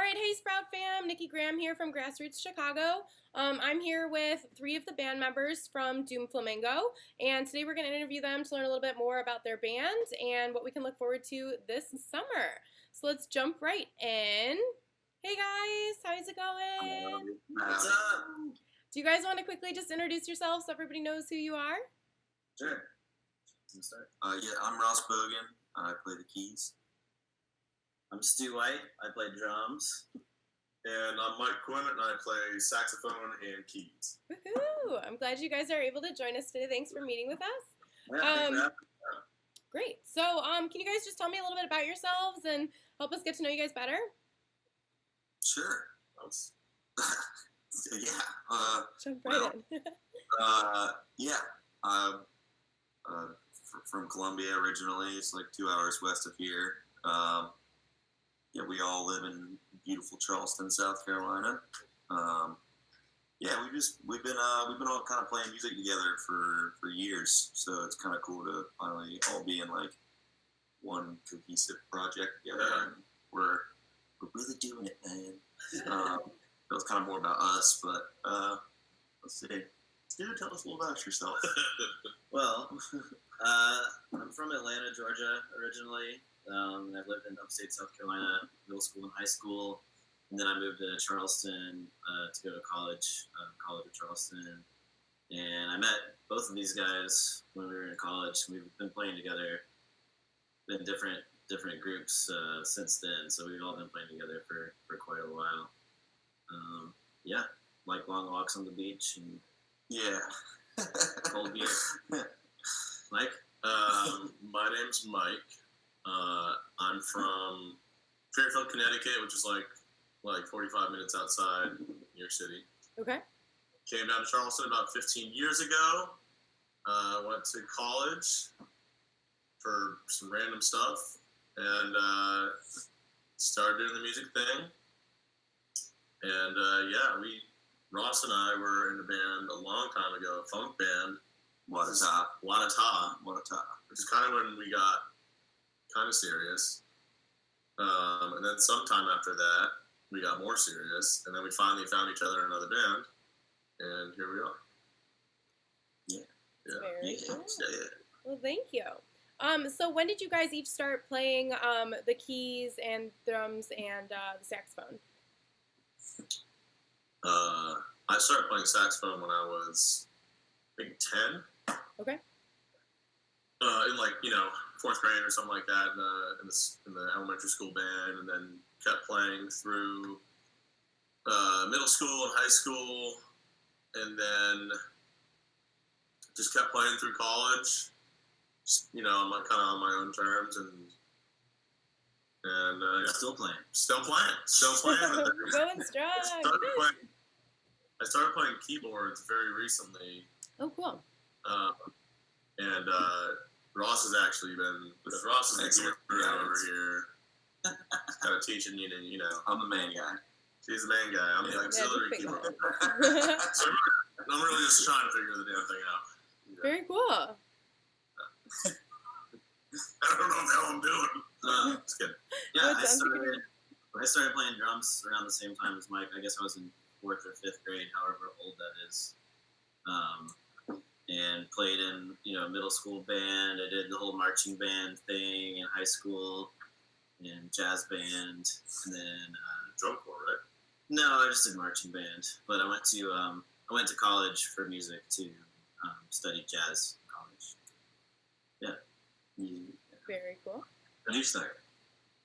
right, hey Sprout fam, Nikki Graham here from Grassroots Chicago. I'm here with 3 of the band members from Doom Flamingo, and today we're going to interview them to learn a little bit more about their band and what we can look forward to this summer. So let's jump right in. Hey guys, how's it going? What's up? Do you guys want to quickly just introduce yourselves so everybody knows who you are? Sure. Yeah, I'm Ross Bogan. I play the keys. I'm Stu White. I play drums. And I'm Mike Quinn, and I play saxophone and keys. Woohoo! I'm glad you guys are able to join us today. Thanks for meeting with us. Yeah, Great. So, can you guys just tell me a little bit about yourselves and help us get to know you guys better? Sure. Yeah. Jump right in. Yeah. I'm from Columbia originally. It's like 2 hours west of here. Yeah, we all live in beautiful Charleston, South Carolina. Yeah, we've been all kind of playing music together for years. So it's kind of cool to finally all be in like one cohesive project together. And we're really doing it, man. It was kind of more about us, but let's see. Stu, tell us a little about yourself. Well, I'm from Atlanta, Georgia, originally. I've lived in upstate South Carolina, middle school and high school, and then I moved to Charleston to go to college, College of Charleston. And I met both of these guys when we were in college. We've been playing together in different groups since then, so we've all been playing together for quite a while. Yeah, like long walks on the beach and cold beer. Mike? My name's Mike. I'm from Fairfield, Connecticut, which is like 45 minutes outside New York City. Okay. Came down to Charleston about 15 years ago. Went to college for some random stuff and started doing the music thing. And Ross and I were in a band a long time ago, a funk band. Wadata, which is kind of when we got kind of serious. And then sometime after that, we got more serious, and then we finally found each other in another band, and here we are. Very cool. Yeah. Well, thank you. So when did you guys each start playing the keys and drums and the saxophone? I started playing saxophone when I was, I think, 10. Okay. In fourth grade or something like that in the elementary school band, and then kept playing through middle school and high school, and then just kept playing through college. Just, kind of on my own terms, and Still playing. Going strong. I started playing keyboards very recently. Oh, cool. And Ross has actually been, Ross is the gear over here, kind of teaching me to, I'm the main guy. He's the main guy. I'm the auxiliary keyboard. So I'm really just trying to figure the damn thing out. Very cool. I don't know what the hell I'm doing. Just kidding. Yeah, I started playing drums around the same time as Mike. I guess I was in 4th or 5th grade, however old that is. And played in, middle school band. I did the whole marching band thing in high school, and jazz band, and then Drum corps, right? no, I just did marching band. But I went to college for music to study jazz in college. Yeah. Very cool. When did you start?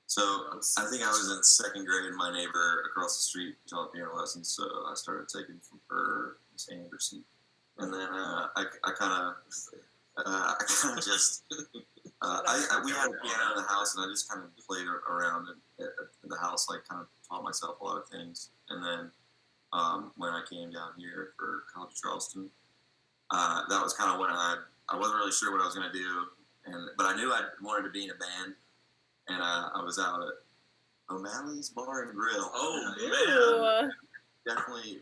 So I think I was in 2nd grade. My neighbor across the street taught piano lessons, so I started taking from her, Miss Anderson. And then I kind of just we had a piano in the house, and I just kind of played around in the house, like kind of taught myself a lot of things. And then when I came down here for College of Charleston, that was kind of when I wasn't really sure what I was going to do, but I knew I wanted to be in a band, and I was out at O'Malley's Bar and Grill. Oh, man. Definitely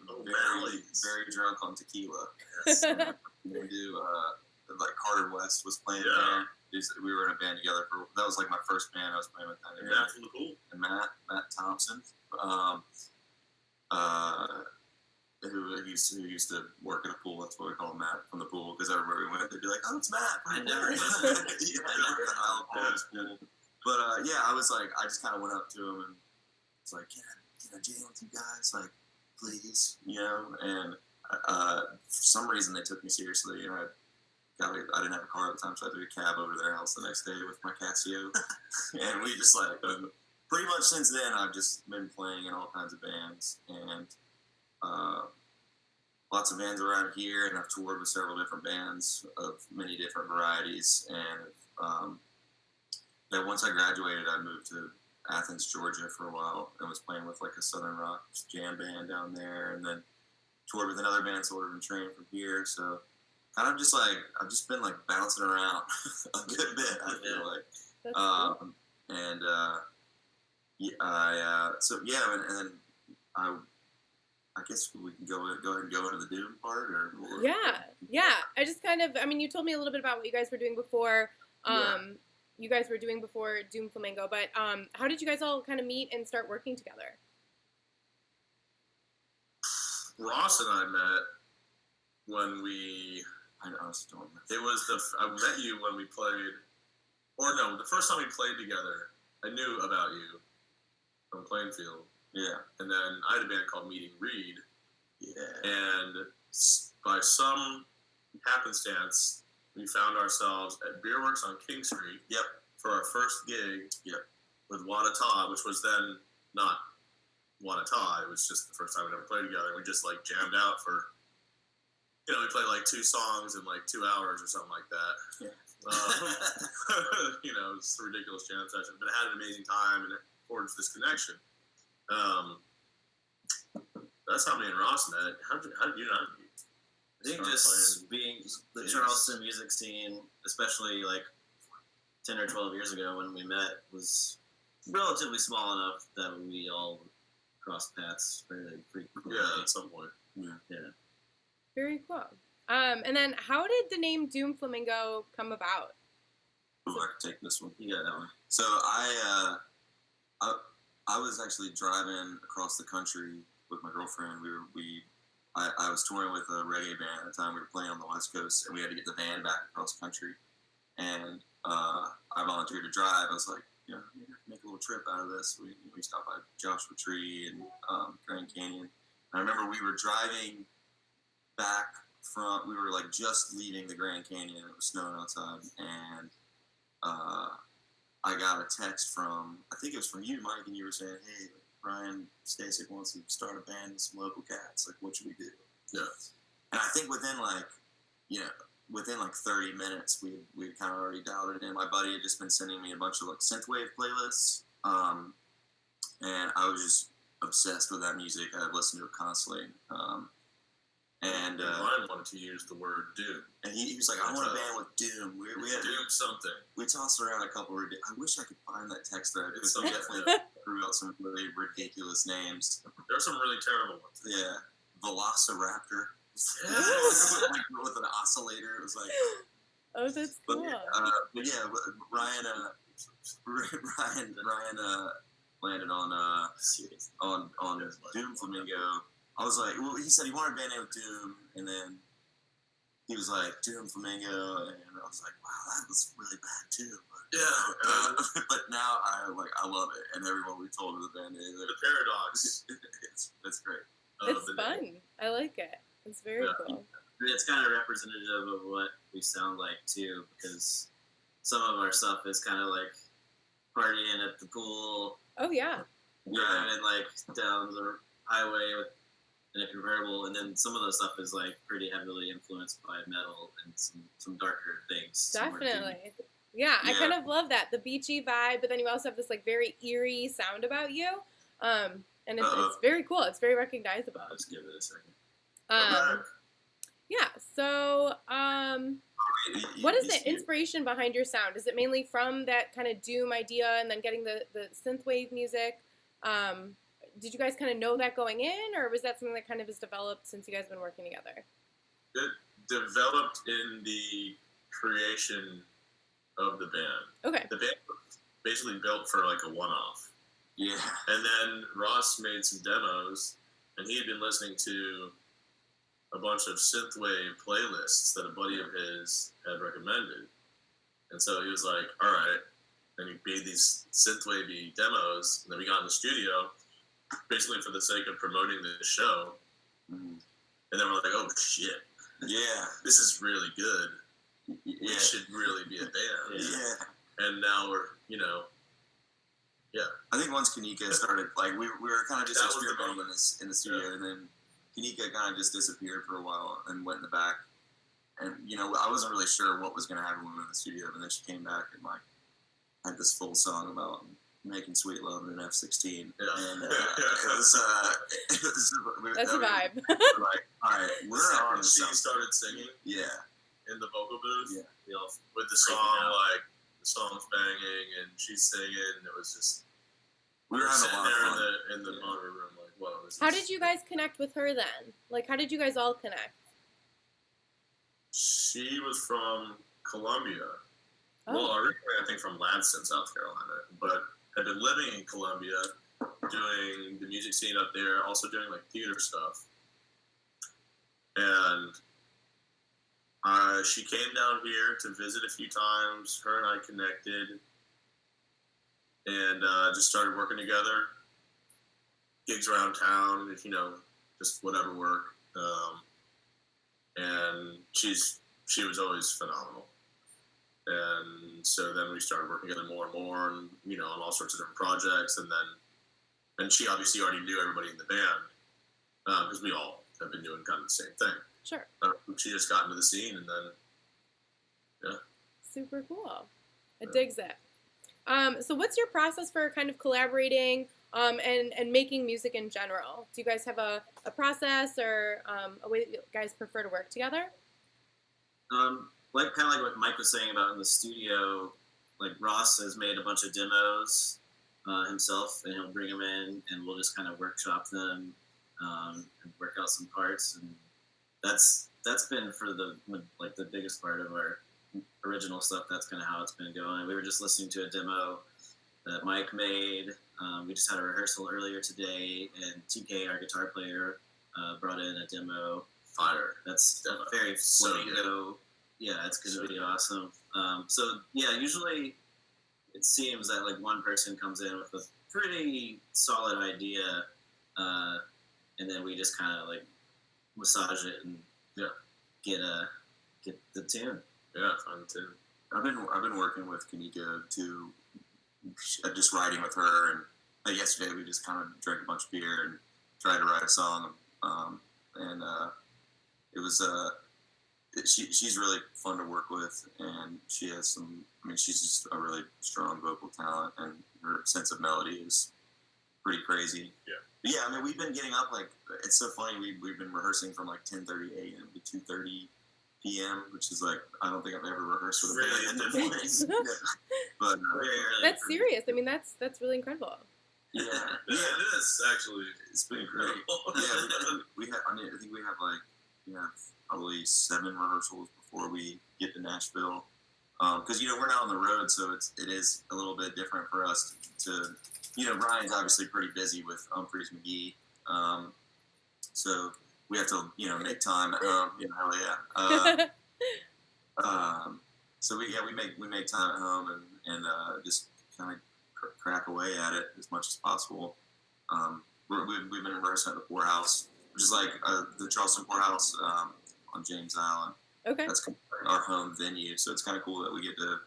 very drunk on tequila. Yes. They do, like Carter West was playing there, we were in a band together. That was like my first band I was playing with. And Matt from the pool. And Matt Thompson. Who used to work in a pool. That's what we call Matt from the pool, because everywhere we went, they'd be like, "Oh, it's Matt." I never. But I was like, I just kind of went up to him and was like, "Can I jam with you guys? Like, please, And for some reason, they took me seriously, and I didn't have a car at the time, so I took a cab over to their house the next day with my Casio, and we just pretty much since then, I've just been playing in all kinds of bands, and lots of bands around here, and I've toured with several different bands of many different varieties, and then once I graduated, I moved to Athens, Georgia for a while, and was playing with like a Southern rock jam band down there, and then toured with another band, sort of, and training from here, so kind of just like, I've just been like bouncing around a good bit, I feel like. That's cool. And and then I guess we can go ahead and go into the Doom part, or yeah. I just kind of, I mean, you told me a little bit about what you guys were doing before. You guys were doing before Doom Flamingo, but how did you guys all kind of meet and start working together? Ross and I met when I honestly don't remember. it was I met you when we played, or no, the first time we played together, I knew about you from Plainfield. Yeah. And then I had a band called Meeting Reed. Yeah. And by some happenstance, we found ourselves at Beerworks on King Street. Yep. For our first gig. Yep. With Wanata, which was then not Wanata. It was just the first time we ever played together. We just like jammed out for, we played like 2 songs in like 2 hours or something like that. Yeah. It's a ridiculous jam session, but it had an amazing time and it forged this connection. That's how me and Ross met. How did you know? I think just being the Charleston music scene, especially like 10 or 12 years ago when we met, was relatively small enough that we all crossed paths fairly frequently. Yeah, at some point. Yeah. Very cool. And then how did the name Doom Flamingo come about? Ooh, I can take this one. You got that one. So I was actually driving across the country with my girlfriend. I was touring with a reggae band at the time. We were playing on the West Coast, and we had to get the van back across the country. And I volunteered to drive. I was like, make a little trip out of this. We stopped by Joshua Tree and Grand Canyon. And I remember we were driving back we were like just leaving the Grand Canyon. It was snowing outside, and I got a text from, I think it was from you, Mike, and you were saying, "Hey, Ryan Stasek wants to start a band with some local cats. Like, what should we do?" Yeah. And I think within 30 minutes, we kind of already dialed it in. My buddy had just been sending me a bunch of like Synthwave playlists, and I was just obsessed with that music. I listened to it constantly. And Ryan wanted to use the word Doom. And he was like, "I want a band with Doom." We had Doom something. We tossed around a couple of I wish I could find that text thread, because It's we definitely threw out some really ridiculous names. There are some really terrible ones. Yeah. Velociraptor. Yes. Like, with an oscillator. It was like... Oh, that's cool. But yeah, Ryan landed on Doom Flamingo. I was like, well, he said he wanted a band name with Doom, and then he was like, Doom Flamingo, and I was like, wow, that was really bad too. But, Yeah. But now I love it, and everyone we told the band name, The paradox. it's great. It's fun. I like it. It's very cool. It's kind of representative of what we sound like too, because some of our stuff is kind of like partying at the pool. Oh yeah. Driving like down the highway in a convertible, and then some of the stuff is like pretty heavily influenced by metal and some darker things. Definitely. Yeah, I kind of love that, the beachy vibe, but then you also have this like very eerie sound about you, and it's very cool. It's very recognizable. Let's give it a second. Yeah. So, what is the inspiration behind your sound? Is it mainly from that kind of Doom idea, and then getting the synthwave music? Did you guys kind of know that going in, or was that something that kind of has developed since you guys have been working together? It developed in the creation of the band. Okay. The band was basically built for like a one-off. Yeah. And then Ross made some demos, and he had been listening to a bunch of Synthwave playlists that a buddy of his had recommended. And so he was like, all right. And he made these Synthwave demos, and then we got in the studio, basically for the sake of promoting the show. Mm. And then we're like, oh, shit. Yeah. This is really good. Yeah. We should really be a band. Yeah. And now we're, I think once Kanika started, like, we were kind of just That was the experimenting moment. in the studio, and then Kanika kind of just disappeared for a while and went in the back. And, I wasn't really sure what was going to happen when we were in the studio, but then she came back and, like, had this full song about making sweet love in an F-16. Yeah. And it was That's a vibe. We're like, all right, we're on to She something. started singing Yeah. in the vocal booth. Yeah. We all With the freaking song, out. like, the song's banging, and she's singing, and it was just... We were having a sitting lot of there fun. in the monitor room, like, whoa, this How is... did you guys connect with her then? Like, how did you guys all connect? She was from Columbia. Oh. Well, originally, I think from Lansing, South Carolina, but had been living in Columbia, doing the music scene up there, also doing, like, theater stuff. And she came down here to visit a few times. Her and I connected and just started working together. Gigs around town, just whatever work. And she was always phenomenal. And so then we started working together more and more, and on all sorts of different projects. And she obviously already knew everybody in the band because we all have been doing kind of the same thing. Sure. She just got into the scene, and then Super cool. It digs it. So what's your process for kind of collaborating and making music in general? Do you guys have a process or a way that you guys prefer to work together? Like what Mike was saying about in the studio, like Ross has made a bunch of demos himself, and he'll bring them in, and we'll just kind of workshop them and work out some parts, and that's been for the biggest part of our original stuff. That's kind of how it's been going. We were just listening to a demo that Mike made. We just had a rehearsal earlier today, and TK, our guitar player, brought in a demo. fire. That's very So Flamingo. Yeah, it's going to So be good. awesome. Usually it seems that like one person comes in with a pretty solid idea, and then we just kind of like massage it and get the tune. Yeah, fun too. I've been working with Kanika to just writing with her, and yesterday we just kind of drank a bunch of beer and tried to write a song, and it was she's really fun to work with, and she has some. I mean, she's just a really strong vocal talent, and her sense of melody is pretty crazy. Yeah. But yeah, I mean, we've been getting up like it's so funny. We've been rehearsing from like 10:30 a.m. to 2:30 p.m., which is like I don't think I've ever rehearsed with a Really band in the different. mornings. But Very early That's for me. serious. I mean, that's really incredible. yeah, Yeah, it is actually. it's been great. Yeah, we have. I mean, I think we have probably 7 rehearsals before we get to Nashville. Because we're not on the road, so it is a little bit different for us to. Brian's obviously pretty busy with Humphreys McGee, so we have to make time at home. Hell yeah. So we make time at home and just kind of crack away at it as much as possible. We've been rehearsing at the Poorhouse, which is like the Charleston Poorhouse on James Island. Okay. That's kind of our home venue, so it's kind of cool that we get to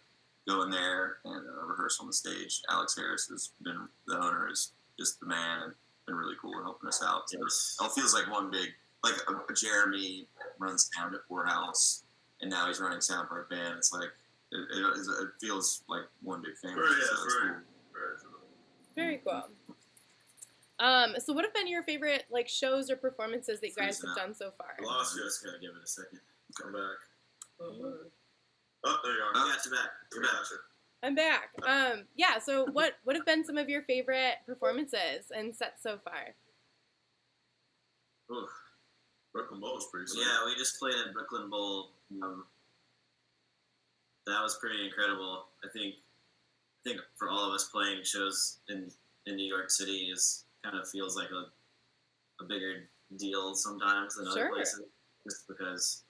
go in there and rehearse on the stage. Alex Harris has been the owner, is just the man, and been really cool at helping us out. So Yes. it all feels like one big, like Jeremy runs sound at Poorhouse, and now he's running sound for a band. It's like it feels like one big family. Very, So it's very, cool. very. Very cool. So what have been your favorite like shows or performances that you guys Freezing have up. done so far? Lost you. Just gotta give it a second. Come back. Oh, there you are. Yeah, you're back. You're back. I'm back. So what have been some of your favorite performances and sets so far? Ooh, Brooklyn Bowl was pretty sick. Yeah, we just played at Brooklyn Bowl. that was pretty incredible. I think for all of us playing shows in New York City is kind of feels like a bigger deal sometimes than other places, just because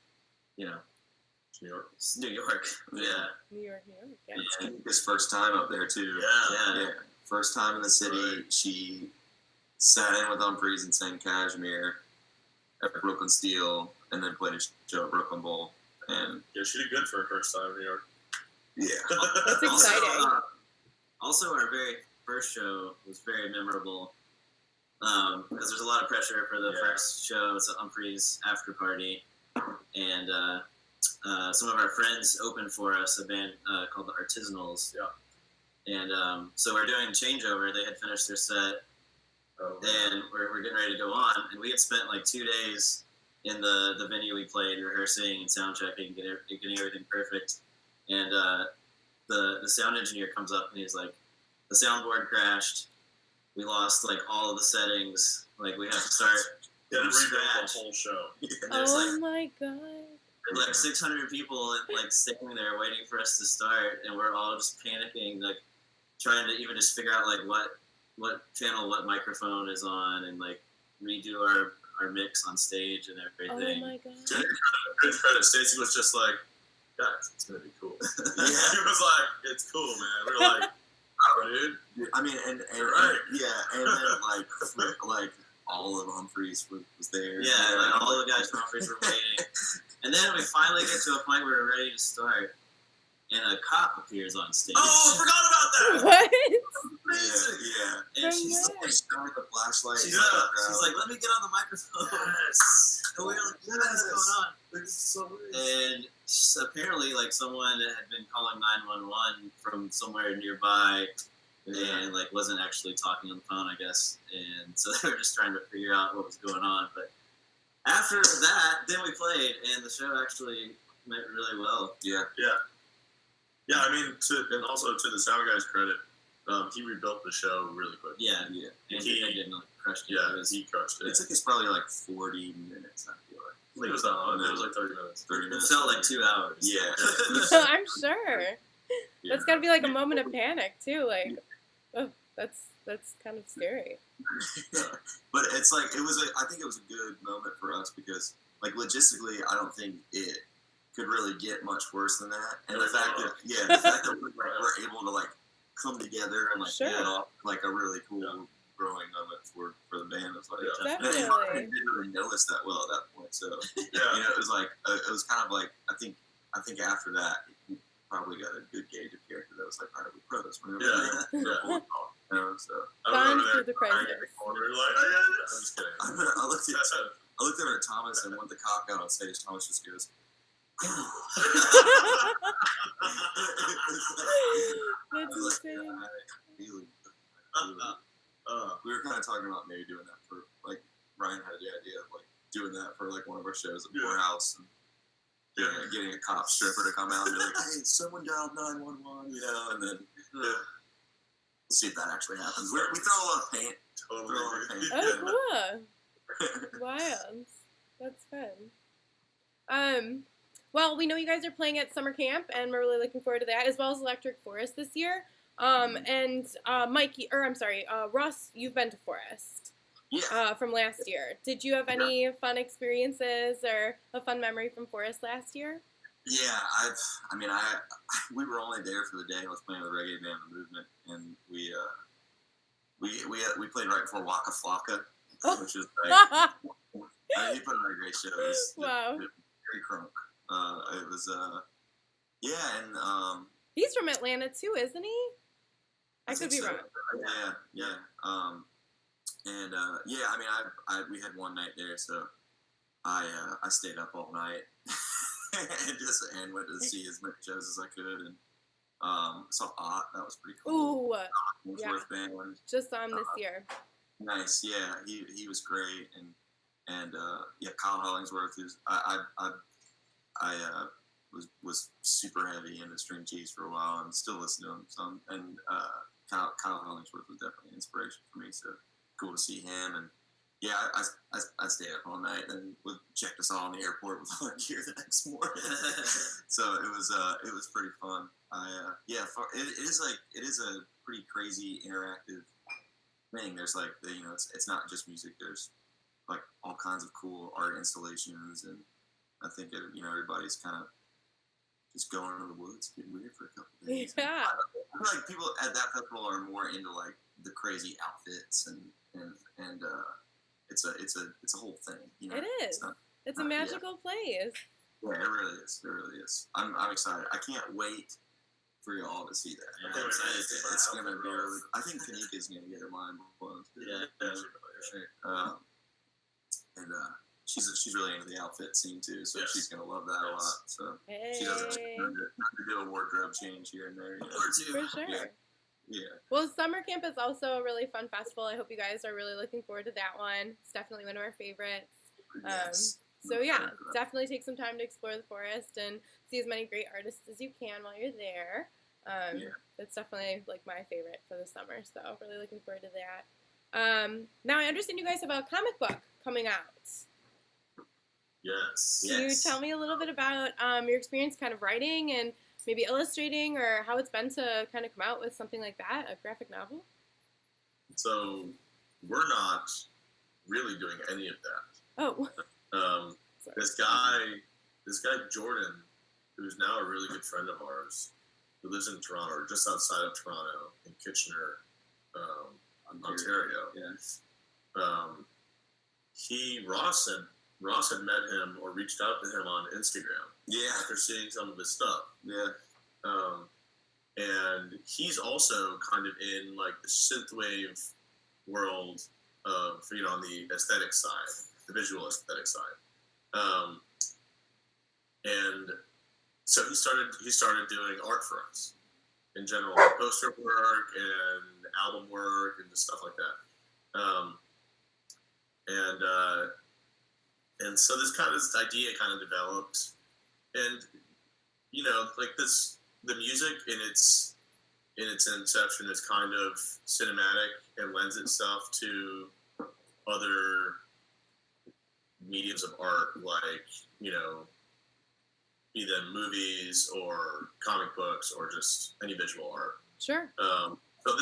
it's New York. It's New York. Yeah. New York. Yeah. Yeah. His first time up there too. Yeah. First time in the city. Right. She sat in with Humphreys and sang Cashmere at Brooklyn Steel, and then played a show at Brooklyn Bowl. And she did good for her first time in New York. Yeah. That's exciting. Also, our very first show was very memorable because there's a lot of pressure for the first show. It's a Humphreys after party, and some of our friends opened for us, a band called the Artisanals. Yeah. And so we're doing changeover. They had finished their set, and we're getting ready to go on. And we had spent like 2 days in the venue we played, rehearsing and sound checking, getting everything perfect. And the sound engineer comes up and he's like, the soundboard crashed. We lost like all of the settings. Like we have to start from scratch. The whole show. Oh my god. There's like 600 people like sitting there waiting for us to start, and we're all just panicking, like trying to even just figure out like what channel, what microphone is on, and like redo our mix on stage and everything. Oh my god. Good credit. Stacey was just like, guys, it's gonna be cool. Yeah. He was like, it's cool, man. We were like, oh, dude. I mean, and right. And then like all of Humphreys was there. Yeah, like all the guys from Humphreys were waiting. And then we finally get to a point where we're ready to start, and a cop appears on stage. Oh, I forgot about that! What? Yeah. And she's like shining the flashlight. She's like, let me get on the microphone. Yes. And we were like, what is going on? This is so weird. And apparently, like, someone had been calling 911 from somewhere nearby, and like wasn't actually talking on the phone, I guess. And so they were just trying to figure out what was going on. But after that, then we played, and the show actually went really well. Yeah. I mean, and also to the sound guy's credit, he rebuilt the show really quick. Yeah. And he didn't like crush it. Yeah, he crushed it. It took us probably like 40 minutes, I feel like. I think it was that long. It was like 30 minutes. 30 minutes. It felt like 2 hours. Yeah. I'm sure. Yeah. That's gotta be like a moment of panic too. Like, oh, that's kind of scary. But it's like I think it was a good moment for us because like logistically, I don't think it could really get much worse than that. And the fact that we're able to like come together and like Sure. pull it off like a really cool growing moment for the band. It's like Definitely. I didn't really know us that well at that point, so it was like it was kind of like I think after that we probably got a good gauge of character that was like, all right, we pros. So Fun through the crisis. I'm just kidding. I looked over at Thomas, and when the cop got on stage, Thomas just goes. That's insane. We were kind of talking about maybe doing that for like Ryan had the idea of like doing that for like one of our shows at the Poorhouse and getting a cop stripper to come out and be like, hey, someone dialed 911, and then we'll see if that actually happens. We throw a lot of paint. Totally. Oh, cool. Wild. That's fun. Well, we know you guys are playing at summer camp, and we're really looking forward to that, as well as Electric Forest this year. And Russ, you've been to Forest. Yeah. From last year. Did you have any fun experiences or a fun memory from Forest last year? Yeah, we were only there for the day. I was playing with the reggae band, The Movement, and we played right before Waka Flocka, which is like he put on a great show. Wow. Very crunk. It was and he's from Atlanta too, isn't he? I could be wrong. Yeah. We had one night there, so I stayed up all night and went to see as many shows as I could, and saw Ott. That was pretty cool. Ooh, yeah. Band. Just saw him this year. Nice, yeah. He was great, and Kyle Hollingsworth is I was super heavy into string cheese for a while, and still listen to him some. And Kyle Hollingsworth was definitely an inspiration for me. So cool to see him, and yeah, I stayed up all night and checked us all in the airport with all our gear the next morning. So it was pretty fun. It is a pretty crazy interactive thing. There's like it's not just music. There's like all kinds of cool art installations, and I think everybody's kind of just going into the woods, getting weird for a couple of days. Yeah. I feel like people at that festival are more into like the crazy outfits and it's a whole thing. You know? It is. It's a magical place. Yeah, it really is. It really is. I'm excited. I can't wait for y'all to see that. Yeah, It's gonna be really. I think Kanika's gonna get her mind blown. Yeah, for sure. She's really into the outfit scene too, so she's gonna love that a lot. So Hey. she doesn't do a wardrobe change here and there. Or two. For sure. Yeah. Well, summer camp is also a really fun festival. I hope you guys are really looking forward to that one. It's definitely one of our favorites. Yes. So yeah, definitely take some time to explore the forest and see as many great artists as you can while you're there. It's definitely like my favorite for the summer, so really looking forward to that. Now I understand you guys have a comic book coming out. Yes. Can you tell me a little bit about your experience kind of writing and maybe illustrating, or how it's been to kind of come out with something like that, a graphic novel? So we're not really doing any of that. Oh. This guy Jordan, who's now a really good friend of ours, who lives in Toronto, or just outside of Toronto, in Kitchener, Ontario. Yeah. Ross had met him or reached out to him on Instagram. Yeah. After seeing some of his stuff. Yeah. And he's also kind of in like the synthwave world of, on the aesthetic side, the visual aesthetic side. And so he started doing art for us in general, poster work and album work and just stuff like that. And so this idea kind of developed, and like the music in its inception is kind of cinematic and lends itself to other mediums of art, like be them movies or comic books or just any visual art. Sure. So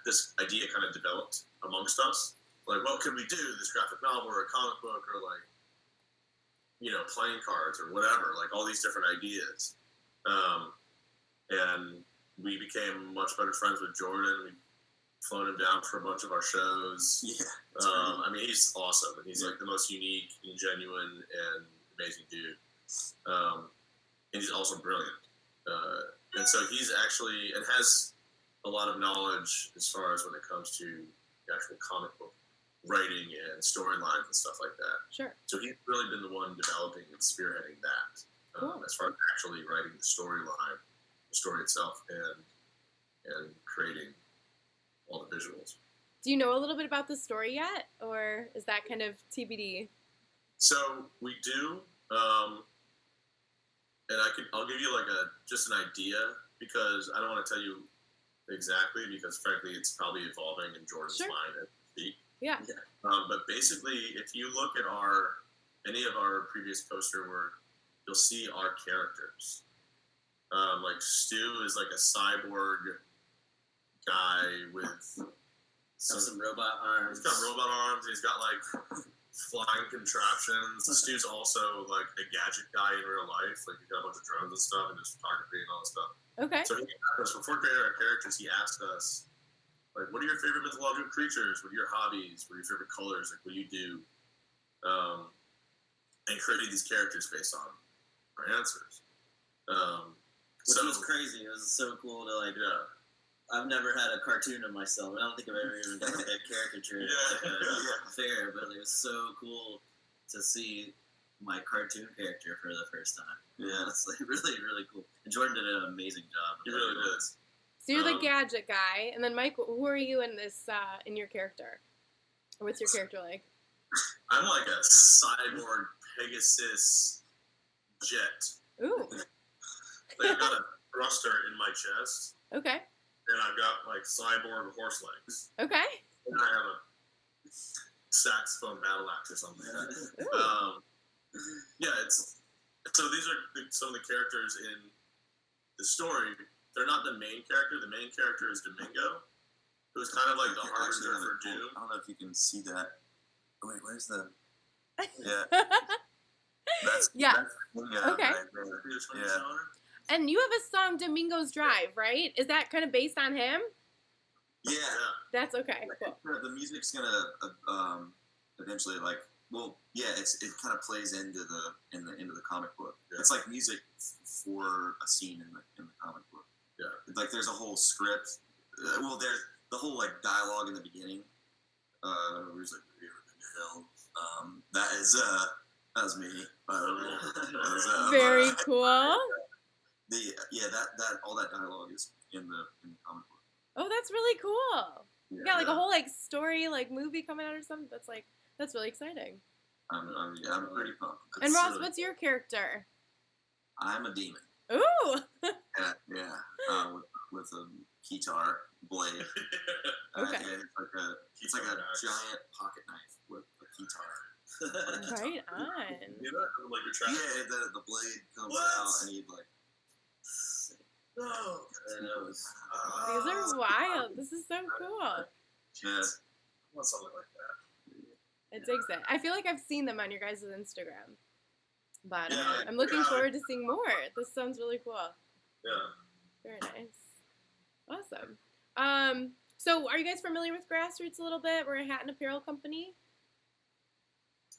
this idea kind of developed amongst us. Like, what could we do? This graphic novel or a comic book or like, playing cards or whatever, like all these different ideas. And we became much better friends with Jordan. We've flown him down for a bunch of our shows. Yeah. I mean, he's awesome. And he's like the most unique and genuine and amazing dude. And he's also brilliant. And so he's actually, and has a lot of knowledge as far as when it comes to the actual comic book writing and storylines and stuff like that. Sure. So he's really been the one developing and spearheading that, Cool. as far as actually writing the storyline, the story itself, and creating all the visuals. Do you know a little bit about the story yet, or is that kind of TBD? So we do, and I'll give you like just an idea, because I don't want to tell you exactly, because frankly it's probably evolving in Jordan's mind as we speak. Yeah. But basically, if you look at any of our previous poster work, you'll see our characters. Like Stu is like a cyborg guy with some robot arms. He's got robot arms. He's got like flying contraptions. Stu's also like a gadget guy in real life. Like he's got a bunch of drones and stuff, and just photography and all that stuff. Okay. So before creating our characters, he asked us, like, what are your favorite mythological creatures? What are your hobbies? What are your favorite colors? Like, what do you do? And created these characters based on our answers. Which was crazy. It was so cool to like. Yeah. I've never had a cartoon of myself. I don't think I've ever even done like a caricature at a fair, but it was so cool to see my cartoon character for the first time. Yeah, it's like really, really cool. And Jordan did an amazing job. He really did. So you're the gadget guy, and then Mike, who are you in this in your character? Or what's your character like? I'm like a cyborg Pegasus jet. Ooh. Like I've got a thruster in my chest. Okay. And I've got like cyborg horse legs. Okay. And I have saxophone battle act or something like that. Ooh. Yeah, so these are some of the characters in the story. They're not the main character. The main character is Domingo, who's kind of like the harbinger for doom. I don't know if you can see that. Oh, wait, where's the? Yeah. Yeah. Okay. Right there. Yeah. And you have a song, Domingo's Drive, right? Is that kind of based on him? Yeah. That's okay. Cool. The music's gonna eventually it kind of plays into the comic book. Yeah. It's like music for a scene in the comic book. Yeah. Like there's a whole script. There's the whole like dialogue in the beginning. Where he's like, hell. That was me. By the way. Very cool. That all that dialogue is in the comic book. Oh, that's really cool. Yeah, like a whole like story, like movie coming out or something. That's really exciting. I'm pretty pumped. And Ross, what's your character? I'm a demon. Ooh. Yeah. With a guitar blade. Okay. It's like a giant pocket knife with a guitar. Right on. You know, like your track. Yeah, the blade comes out and he'd like. No. These are wild. This is so cool. Yeah. I want something like that. It digs it. I feel like I've seen them on your guys' Instagram. But Yeah. I'm looking forward to seeing more. This sounds really cool. Yeah. Very nice. Awesome. So are you guys familiar with Grassroots a little bit? We're a hat and apparel company.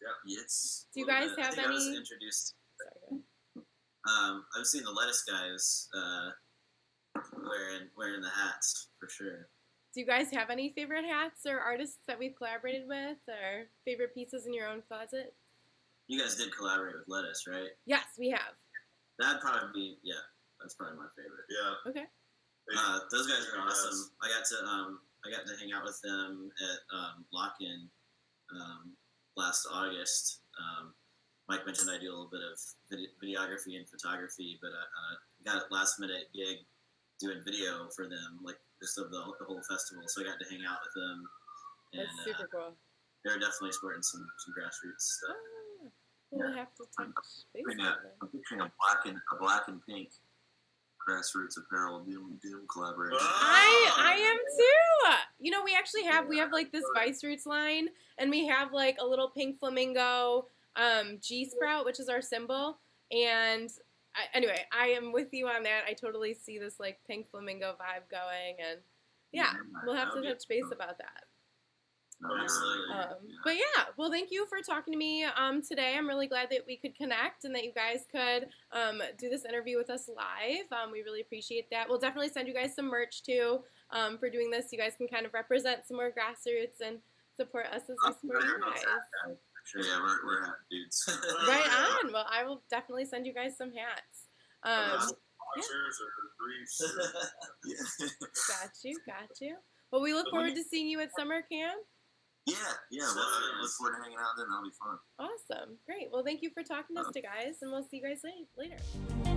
Yeah. Yes. Do you guys have I was any? introduced. Sorry, go ahead. I've seen the lettuce guys wearing the hats for sure. Do you guys have any favorite hats or artists that we've collaborated with, or favorite pieces in your own closet? You guys did collaborate with lettuce, right? Yes, we have. That'd probably be that's probably my favorite. Yeah. Okay. Those guys are awesome. I got to hang out with them at Lock-In last August. Mike mentioned I do a little bit of videography and photography, but I got a last minute gig doing video for them, like just of the whole festival. So I got to hang out with them. And, That's super cool. They're definitely sporting some grassroots stuff. We'll have to touch base on that. I'm picturing a black and pink Grassroots apparel doom collaboration. I am too. You know, we actually have like this Vice Roots line, and we have like a little pink flamingo G sprout, which is our symbol. And anyway, I am with you on that. I totally see this like pink flamingo vibe going, and we'll have to touch base about that. But yeah, well, thank you for talking to me today. I'm really glad that we could connect and that you guys could do this interview with us live. We really appreciate that. We'll definitely send you guys some merch too for doing this. You guys can kind of represent some more Grassroots and support us as we support you guys. Sure, yeah, we're happy dudes. Right on. Well, I will definitely send you guys some hats. Sponsors or briefs. Got you. Well, we look forward to seeing you at summer camp. Yeah, look forward to hanging out then. That'll be fun. Awesome. Great. Well, thank you for talking to us, guys, and we'll see you guys later.